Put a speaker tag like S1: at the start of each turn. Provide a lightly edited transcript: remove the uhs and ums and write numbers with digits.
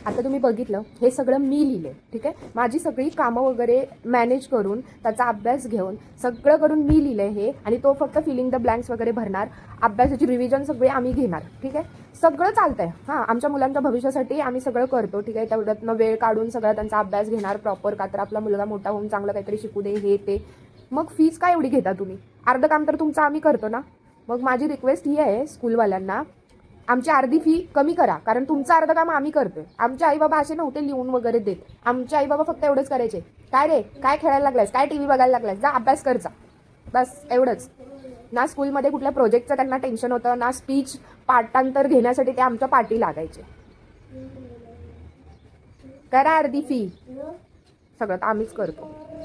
S1: आता तुम्ही बघितलं हे सगळं मी लिहिलंय, ठीक आहे. माझी सगळी कामं वगैरे मॅनेज करून त्याचा अभ्यास घेऊन सगळं करून मी लिहिलंय हे. आणि तो फक्त फिलिंग द ब्लँक्स वगैरे भरणार, अभ्यासाची रिव्हिजन सगळे आम्ही घेणार, ठीक आहे. सगळं चालतंय. हां, आमच्या मुलांच्या भविष्यासाठी आम्ही सगळं करतो, ठीक आहे. तेवढ्यातनं वेळ काढून सगळा त्यांचा अभ्यास घेणार प्रॉपर, का तर आपला मुलगा मोठा होऊन चांगलं काहीतरी शिकू दे, हे ते. मग फीज काय एवढी घेता तुम्ही? अर्धं काम तर तुमचं आम्ही करतो ना. मग माझी रिक्वेस्ट ही आहे स्कूलवाल्यांना, आमची अर्धी फी कमी करा, कारण तुमचं अर्धं काम आम्ही करतोय. आमचे आई बाबा असे नव्हते लिहून वगैरे देत. आमचे आई बाबा फक्त एवढंच करायचे, काय रे काय खेळायला लागलायस, काय टीव्ही बघायला लागलायस, जा अभ्यास करचा, बस एवढंच. ना स्कूलमध्ये कुठल्या प्रोजेक्टचं त्यांना टेन्शन होतं, ना स्पीच पाठांतर घेण्यासाठी ते आमच्या पाठी लागायचे. करा अर्धी फी, सगळं तर आम्हीच करतो.